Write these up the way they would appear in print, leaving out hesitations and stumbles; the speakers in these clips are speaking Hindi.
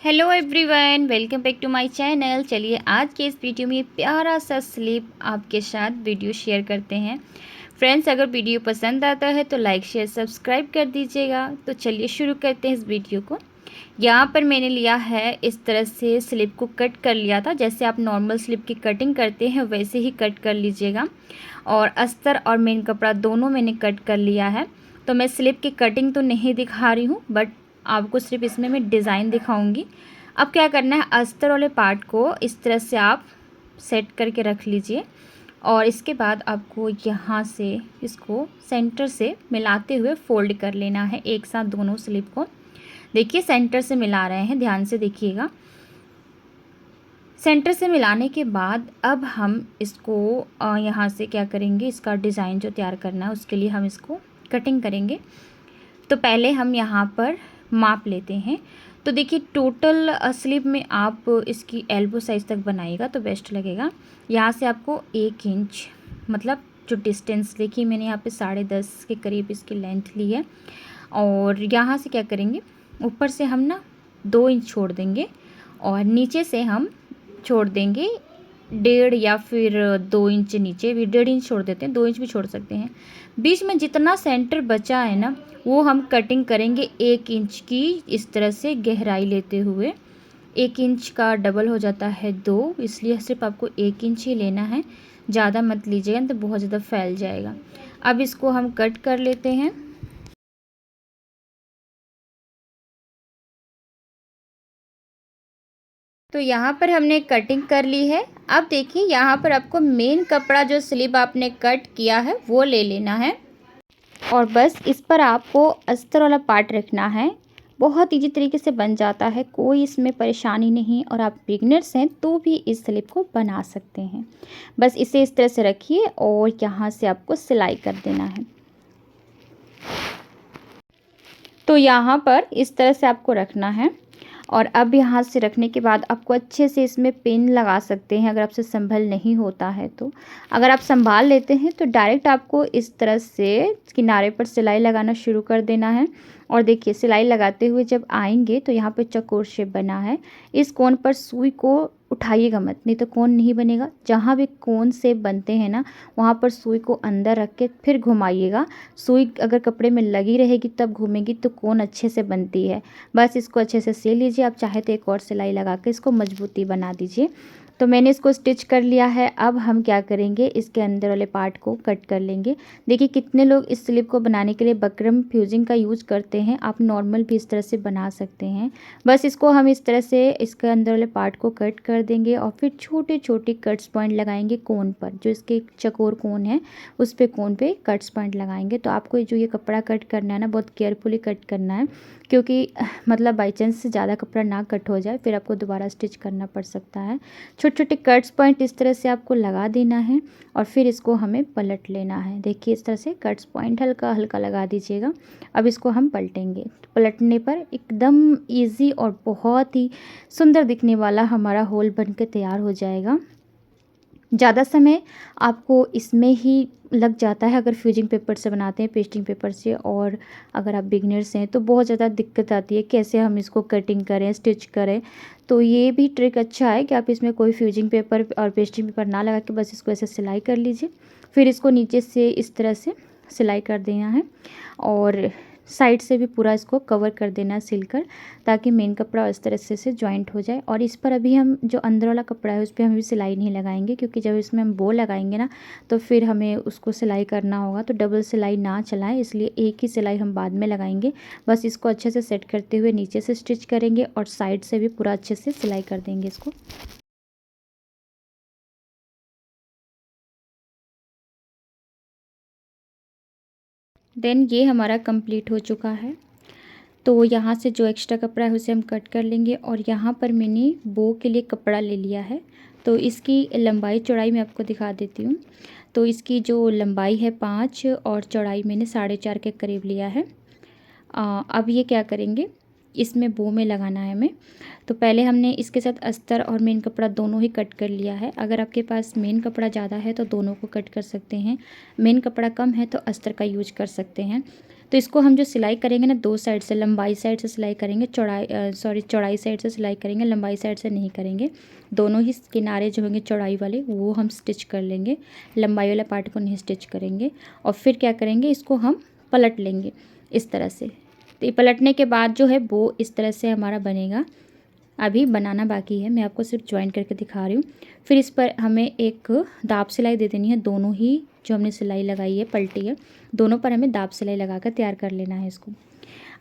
Hello everyone, welcome back to my channel. चलिए आज के इस वीडियो में प्यारा सा स्लीप आपके साथ वीडियो शेयर करते हैं। फ्रेंड्स, अगर वीडियो पसंद आता है तो लाइक शेयर सब्सक्राइब कर दीजिएगा। तो चलिए शुरू करते हैं इस वीडियो को। यहाँ पर मैंने लिया है इस तरह से स्लीप को कट कर लिया था। जैसे आप नॉर्मल स्लीप की कटिंग करते हैं वैसे ही कट कर लीजिएगा। और अस्तर और मेन कपड़ा दोनों मैंने कट कर लिया है। तो मैं स्लीप की कटिंग तो नहीं दिखा रही हूँ, बट आपको सिर्फ इसमें मैं डिज़ाइन दिखाऊंगी। अब क्या करना है, अस्तर वाले पार्ट को इस तरह से आप सेट करके रख लीजिए। और इसके बाद आपको यहाँ से इसको सेंटर से मिलाते हुए फोल्ड कर लेना है एक साथ दोनों स्लीप को। देखिए सेंटर से मिला रहे हैं, ध्यान से देखिएगा। सेंटर से मिलाने के बाद अब हम इसको यहाँ से क्या करेंगे, इसका डिज़ाइन जो तैयार करना है उसके लिए हम इसको कटिंग करेंगे। तो पहले हम यहाँ पर माप लेते हैं। तो देखिए टोटल स्लीव में आप इसकी एल्बो साइज़ तक बनाइएगा तो बेस्ट लगेगा। यहाँ से आपको 1 इंच, मतलब जो डिस्टेंस देखिए मैंने यहाँ पे 10.5 के करीब इसकी लेंथ ली है। और यहाँ से क्या करेंगे, ऊपर से हम ना 2 इंच छोड़ देंगे और नीचे से हम छोड़ देंगे 1.5 या फिर 2 इंच। नीचे भी 1.5 इंच छोड़ देते हैं, 2 इंच भी छोड़ सकते हैं। बीच में जितना सेंटर बचा है ना वो हम कटिंग करेंगे 1 इंच की, इस तरह से गहराई लेते हुए। 1 इंच का डबल हो जाता है 2, इसलिए सिर्फ आपको 1 इंच ही लेना है, ज़्यादा मत लीजिएगा तो बहुत ज़्यादा फैल जाएगा। अब इसको हम कट कर लेते हैं। तो यहाँ पर हमने कटिंग कर ली है। अब देखिए यहाँ पर आपको मेन कपड़ा जो स्लीव आपने कट किया है वो ले लेना है और बस इस पर आपको अस्तर वाला पार्ट रखना है। बहुत इजी तरीके से बन जाता है, कोई इसमें परेशानी नहीं। और आप बिगनर्स हैं तो भी इस स्लीव को बना सकते हैं। बस इसे इस तरह से रखिए और यहाँ से आपको सिलाई कर देना है। तो यहाँ पर इस तरह से आपको रखना है। और अब यहाँ से रखने के बाद आपको अच्छे से इसमें पिन लगा सकते हैं, अगर आपसे संभल नहीं होता है तो। अगर आप संभाल लेते हैं तो डायरेक्ट आपको इस तरह से किनारे पर सिलाई लगाना शुरू कर देना है। और देखिए सिलाई लगाते हुए जब आएंगे तो यहाँ पे चौकोर शेप बना है, इस कोण पर सुई को उठाइएगा मत, नहीं तो कोण नहीं बनेगा। जहाँ भी कोण से बनते हैं ना वहाँ पर सुई को अंदर रख के फिर घुमाइएगा। सुई अगर कपड़े में लगी रहेगी तब घूमेगी तो कोण अच्छे से बनती है। बस इसको अच्छे से सिल लीजिए। आप चाहे तो एक और सिलाई लगा के इसको मजबूती बना दीजिए। तो मैंने इसको स्टिच कर लिया है। अब हम क्या करेंगे, इसके अंदर वाले पार्ट को कट कर लेंगे। देखिए कितने लोग इस स्लीव को बनाने के लिए बकरम फ्यूजिंग का यूज़ करते हैं, आप नॉर्मल भी इस तरह से बना सकते हैं। बस इसको हम इस तरह से इसके अंदर वाले पार्ट को कट कर देंगे और फिर छोटे छोटे कट्स पॉइंट लगाएंगे कोन पर, जो इसके चकोर कोन है उस पे कोन पे कट्स पॉइंट लगाएंगे। तो आपको जो ये कपड़ा कट करना है ना बहुत केयरफुली कट करना है, क्योंकि मतलब बाई चांस से ज़्यादा कपड़ा ना कट हो जाए फिर आपको दोबारा स्टिच करना पड़ सकता है। छोटे छोटे कट्स पॉइंट इस तरह से आपको लगा देना है और फिर इसको हमें पलट लेना है। देखिए इस तरह से कट्स पॉइंट हल्का हल्का लगा दीजिएगा। अब इसको हम पलटेंगे। तो पलटने पर एकदम इजी और बहुत ही सुंदर दिखने वाला हमारा होल बनकर तैयार हो जाएगा। ज़्यादा समय आपको इसमें ही लग जाता है अगर फ्यूजिंग पेपर से बनाते हैं, पेस्टिंग पेपर से। और अगर आप बिगनर्स हैं तो बहुत ज़्यादा दिक्कत आती है कैसे हम इसको कटिंग करें, स्टिच करें। तो ये भी ट्रिक अच्छा है कि आप इसमें कोई फ्यूजिंग पेपर और पेस्टिंग पेपर ना लगा के बस इसको ऐसे सिलाई कर लीजिए। फिर इसको नीचे से इस तरह से सिलाई कर देना है और साइड से भी पूरा इसको कवर कर देना सिलकर, ताकि मेन कपड़ा इस तरह से जॉइंट हो जाए। और इस पर अभी हम जो अंदर वाला कपड़ा है उस पर हम अभी सिलाई नहीं लगाएंगे, क्योंकि जब इसमें हम बो लगाएंगे ना तो फिर हमें उसको सिलाई करना होगा। तो डबल सिलाई ना चलाएं, इसलिए एक ही सिलाई हम बाद में लगाएंगे। बस इसको अच्छे से सेट करते हुए नीचे से स्टिच करेंगे और साइड से भी पूरा अच्छे से सिलाई कर देंगे इसको। देन ये हमारा कंप्लीट हो चुका है। तो यहाँ से जो एक्स्ट्रा कपड़ा है उसे हम कट कर लेंगे। और यहाँ पर मैंने बो के लिए कपड़ा ले लिया है। तो इसकी लंबाई चौड़ाई मैं आपको दिखा देती हूँ। तो इसकी जो लंबाई है 5 और चौड़ाई मैंने 4.5 के करीब लिया है। अब ये क्या करेंगे, इसमें बो में लगाना है हमें। तो पहले हमने इसके साथ अस्तर और मेन कपड़ा दोनों ही कट कर लिया है। अगर आपके पास मेन कपड़ा ज़्यादा है तो दोनों को कट कर सकते हैं, मेन कपड़ा कम है तो अस्तर का यूज कर सकते हैं। तो इसको हम जो सिलाई करेंगे ना, दो साइड से, लंबाई साइड से सिलाई करेंगे, चौड़ाई साइड से सिलाई करेंगे, लंबाई साइड से नहीं करेंगे। दोनों ही किनारे जो होंगे चौड़ाई वाले वो हम स्टिच कर लेंगे, लंबाई वाला पार्ट को नहीं स्टिच करेंगे। और फिर क्या करेंगे, इसको हम पलट लेंगे इस तरह से। तो ये पलटने के बाद जो है वो इस तरह से हमारा बनेगा। अभी बनाना बाकी है, मैं आपको सिर्फ ज्वाइन करके दिखा रही हूँ। फिर इस पर हमें एक दाब सिलाई दे देनी है, दोनों ही जो हमने सिलाई लगाई है, पलटी है, दोनों पर हमें दाब सिलाई लगा कर तैयार कर लेना है इसको।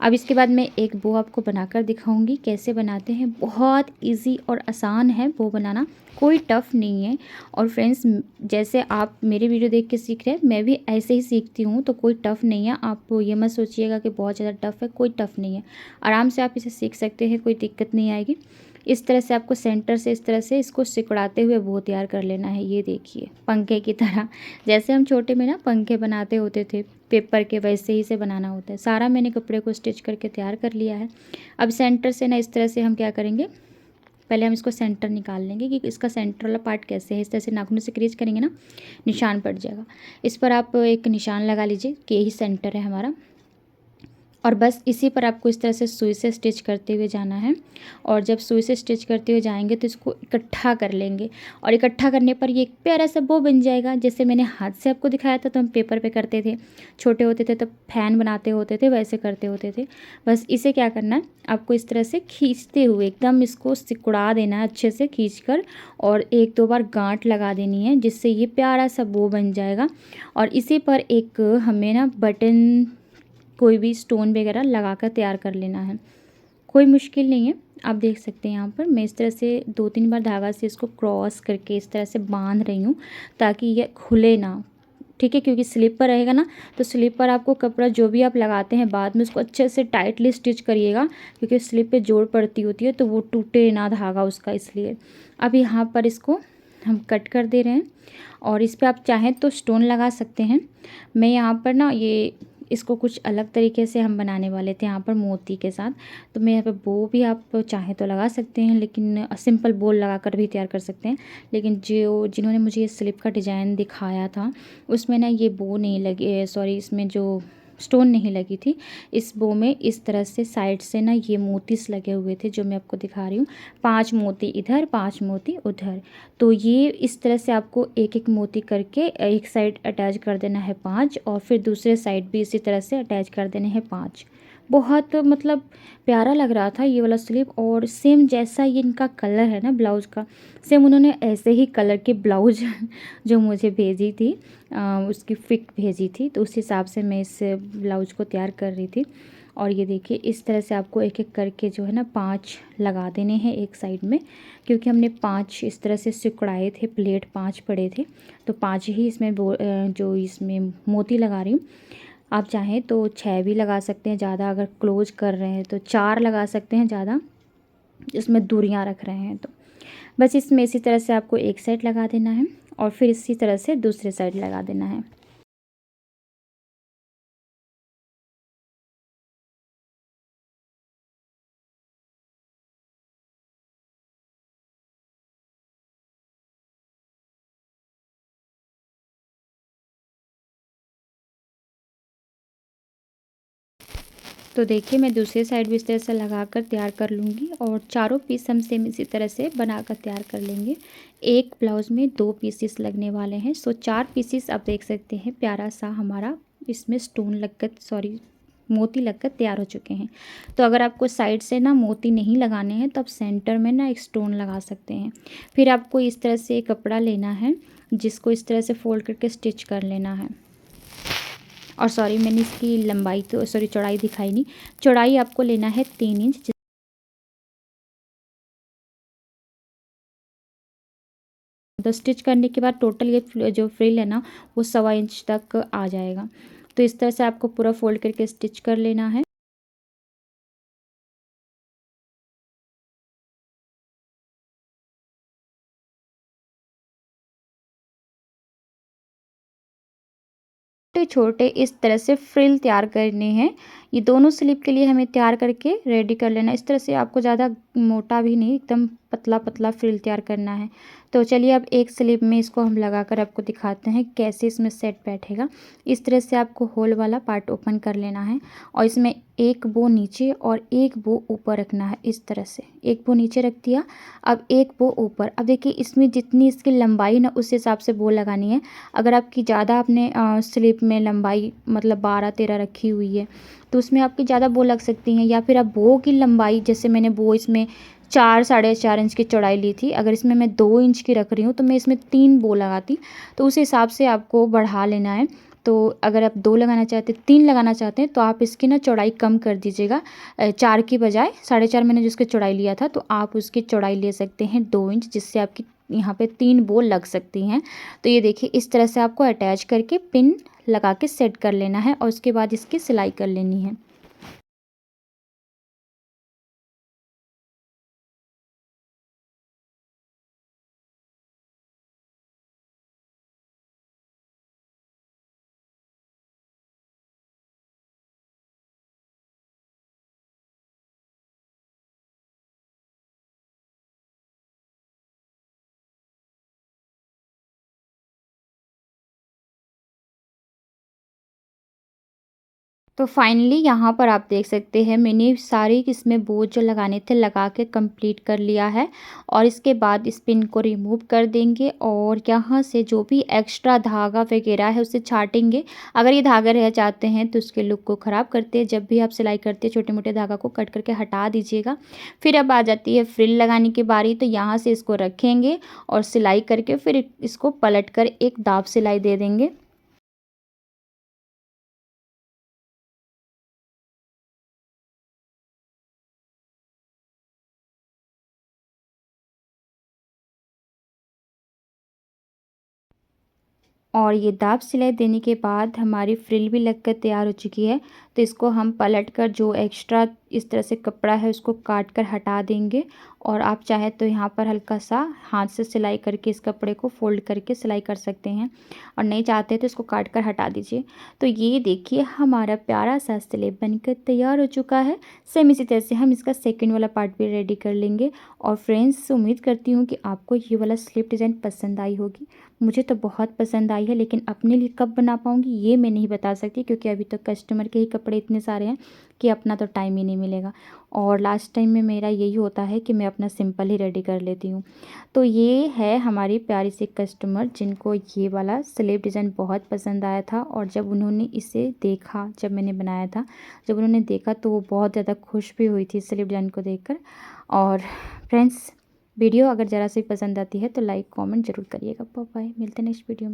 अब इसके बाद मैं एक बो आपको बनाकर दिखाऊंगी कैसे बनाते हैं। बहुत इजी और आसान है बो बनाना, कोई टफ़ नहीं है। और फ्रेंड्स, जैसे आप मेरी वीडियो देख के सीख रहे हैं, मैं भी ऐसे ही सीखती हूँ, तो कोई टफ़ नहीं है। आप ये मत सोचिएगा कि बहुत ज़्यादा टफ़ है, कोई टफ़ नहीं है। आराम से आप इसे सीख सकते हैं, कोई दिक्कत नहीं आएगी। इस तरह से आपको सेंटर से इस तरह से इसको सिकुड़ाते हुए वो तैयार कर लेना है। ये देखिए, पंखे की तरह, जैसे हम छोटे में ना पंखे बनाते होते थे पेपर के, वैसे ही से बनाना होता है। सारा मैंने कपड़े को स्टिच करके तैयार कर लिया है। अब सेंटर से ना इस तरह से हम क्या करेंगे, पहले हम इसको सेंटर निकाल लेंगे कि इसका सेंटर वाला पार्ट कैसे है। इस तरह से नाखून से क्रीज करेंगे ना, निशान पड़ जाएगा। इस पर आप एक निशान लगा लीजिए कि यही सेंटर है हमारा। और बस इसी पर आपको इस तरह से सुई से स्टिच करते हुए जाना है। और जब सुई से स्टिच करते हुए जाएंगे तो इसको इकट्ठा कर लेंगे, और इकट्ठा करने पर ये एक प्यारा सा बो बन जाएगा। जैसे मैंने हाथ से आपको दिखाया था, तो हम पेपर पे करते थे, छोटे होते थे तो फैन बनाते होते थे, वैसे करते होते थे। बस इसे क्या करना है, आपको इस तरह से खींचते हुए एकदम इसको सिकुड़ा देना है अच्छे से खींच कर, और एक दो बार गांठ लगा देनी है, जिससे ये प्यारा सा बो बन जाएगा। और इसी पर एक हमें ना बटन, कोई भी स्टोन वगैरह लगा कर तैयार कर लेना है। कोई मुश्किल नहीं है। आप देख सकते हैं यहाँ पर मैं इस तरह से 2-3 बार धागा से इसको क्रॉस करके इस तरह से बांध रही हूँ, ताकि ये खुले ना। ठीक है, क्योंकि स्लिप पर रहेगा ना, तो स्लिप पर आपको कपड़ा जो भी आप लगाते हैं बाद में उसको अच्छे से टाइटली स्टिच करिएगा, क्योंकि स्लिप पे जोड़ पड़ती होती है, तो वो टूटे ना धागा उसका, इसलिए। अब यहाँ पर इसको हम कट कर दे रहे हैं, और इस पर आप चाहें तो स्टोन लगा सकते हैं। मैं यहाँ पर ना ये इसको कुछ अलग तरीके से हम बनाने वाले थे यहाँ पर मोती के साथ, तो मैं यहाँ पर बो भी आप चाहें तो लगा सकते हैं, लेकिन सिंपल बोल लगा कर भी तैयार कर सकते हैं। लेकिन जिन्होंने मुझे ये स्लिप का डिज़ाइन दिखाया था, उसमें ना ये बो नहीं लगे, सॉरी, इसमें जो स्टोन नहीं लगी थी। इस बो में इस तरह से साइड से ना ये मोतीस लगे हुए थे, जो मैं आपको दिखा रही हूँ। 5 मोती इधर, 5 मोती उधर। तो ये इस तरह से आपको एक एक मोती करके एक साइड अटैच कर देना है 5, और फिर दूसरे साइड भी इसी तरह से अटैच कर देने हैं 5। बहुत मतलब प्यारा लग रहा था ये वाला स्लीव। और सेम जैसा ये इनका कलर है ना ब्लाउज़ का, सेम उन्होंने ऐसे ही कलर के ब्लाउज जो मुझे भेजी थी, उसकी फ़िक भेजी थी, तो उस हिसाब से मैं इस ब्लाउज़ को तैयार कर रही थी। और ये देखिए, इस तरह से आपको एक एक करके जो है ना 5 लगा देने हैं एक साइड में, क्योंकि हमने 5 इस तरह से सिकुड़ाए थे, प्लेट 5 पड़े थे, तो 5 ही इसमें जो इसमें मोती लगा रही हूँ। आप चाहें तो 6 भी लगा सकते हैं, ज़्यादा अगर क्लोज कर रहे हैं तो 4 लगा सकते हैं, ज़्यादा इसमें दूरियां रख रहे हैं तो। बस इसमें इसी तरह से आपको एक साइड लगा देना है, और फिर इसी तरह से दूसरे साइड लगा देना है। तो देखिए, मैं दूसरी साइड भी इस तरह से लगा कर तैयार कर लूँगी, और चारों पीस हम सेम इसी तरह से बना कर तैयार कर लेंगे। एक ब्लाउज़ में 2 पीसेस लगने वाले हैं, सो 4 पीसेस आप देख सकते हैं। प्यारा सा हमारा इसमें स्टोन लगकर, सॉरी, मोती लगकर तैयार हो चुके हैं। तो अगर आपको साइड से ना मोती नहीं लगाने हैं, तो आप सेंटर में ना एक स्टोन लगा सकते हैं। फिर आपको इस तरह से कपड़ा लेना है, जिसको इस तरह से फोल्ड करके स्टिच कर लेना है। और सॉरी, मैंने इसकी लंबाई तो सॉरी चौड़ाई दिखाई नहीं। चौड़ाई आपको लेना है 3 इंच। तो स्टिच करने के बाद टोटल ये जो फ्रिल है ना, वो 1.25 इंच तक आ जाएगा। तो इस तरह से आपको पूरा फोल्ड करके स्टिच कर लेना है। छोटे छोटे इस तरह से फ्रिल तैयार करने हैं। ये दोनों स्लीव के लिए हमें तैयार करके रेडी कर लेना। इस तरह से आपको ज़्यादा मोटा भी नहीं, एकदम पतला पतला फ्रिल तैयार करना है। तो चलिए अब एक स्लीव में इसको हम लगाकर आपको दिखाते हैं कैसे इसमें सेट बैठेगा। इस तरह से आपको होल वाला पार्ट ओपन कर लेना है और इसमें एक बो नीचे और एक बो ऊपर रखना है। इस तरह से एक बो नीचे रख दिया, अब एक बो ऊपर। अब देखिए इसमें जितनी इसकी लंबाई ना उस हिसाब से बो लगानी है। अगर आपकी ज़्यादा आपने स्लीव में लंबाई मतलब 12-13 रखी हुई है तो उसमें आपकी ज़्यादा बो लग सकती हैं, या फिर आप बो की लंबाई, जैसे मैंने बो इसमें 4-4.5 इंच की चौड़ाई ली थी, अगर इसमें मैं 2 इंच की रख रही हूँ तो मैं इसमें 3 बो लगाती, तो उस हिसाब से आपको बढ़ा लेना है। तो अगर आप 2 लगाना चाहते हैं, 3 लगाना चाहते हैं तो आप इसकी ना चौड़ाई कम कर दीजिएगा। 4 की बजाय 4.5 मैंने जिसकी चौड़ाई लिया था तो आप उसकी चौड़ाई ले सकते हैं 2 इंच, जिससे आपकी यहाँ पे 3 बो लग सकती हैं। तो ये देखिए इस तरह से आपको अटैच करके पिन लगा के सेट कर लेना है और उसके बाद इसकी सिलाई कर लेनी है। तो फाइनली यहाँ पर आप देख सकते हैं मैंने सारी इसमें बोझ जो लगाने थे लगा के कंप्लीट कर लिया है। और इसके बाद इस पिन को रिमूव कर देंगे और यहाँ से जो भी एक्स्ट्रा धागा वगैरह है उसे छाटेंगे। अगर ये धागे रह जाते हैं तो उसके लुक को ख़राब करते हैं। जब भी आप सिलाई करते हैं छोटे मोटे धागा को कट करके हटा दीजिएगा। फिर अब आ जाती है फ्रिल लगाने की बारी। तो यहाँ से इसको रखेंगे और सिलाई करके फिर इसको पलट कर एक दाब सिलाई दे देंगे। और ये दाब सिलाई देने के बाद हमारी फ्रिल भी लगकर तैयार हो चुकी है। तो इसको हम पलट कर जो एक्स्ट्रा इस तरह से कपड़ा है उसको काट कर हटा देंगे। और आप चाहे तो यहाँ पर हल्का सा हाथ से सिलाई करके इस कपड़े को फोल्ड करके सिलाई कर सकते हैं, और नहीं चाहते तो इसको काट कर हटा दीजिए। तो ये देखिए हमारा प्यारा सा स्लीव बनकर तैयार हो चुका है। सेम इसी तरह से हम इसका सेकंड वाला पार्ट भी रेडी कर लेंगे। और फ्रेंड्स उम्मीद करती हूँ कि आपको ये वाला स्लीव डिज़ाइन पसंद आई होगी। मुझे तो बहुत पसंद आई है, लेकिन अपने लिए कब बना पाऊँगी ये मैं नहीं बता सकती, क्योंकि अभी तो कस्टमर के ही कपड़े इतने सारे हैं कि अपना तो टाइम ही नहीं मिलेगा। और लास्ट टाइम में मेरा यही होता है कि मैं अपना सिंपल ही रेडी कर लेती हूँ। तो ये है हमारी प्यारी सी कस्टमर जिनको ये वाला स्लीव डिज़ाइन बहुत पसंद आया था। और जब उन्होंने इसे देखा, जब मैंने बनाया था, जब उन्होंने देखा तो वो बहुत ज़्यादा खुश भी हुई थी स्लीव डिज़ाइन को देखकर। और फ्रेंड्स वीडियो अगर ज़रा सी पसंद आती है तो लाइक कमेंट ज़रूर करिएगा। बाय बाय, मिलते हैं नेक्स्ट वीडियो में।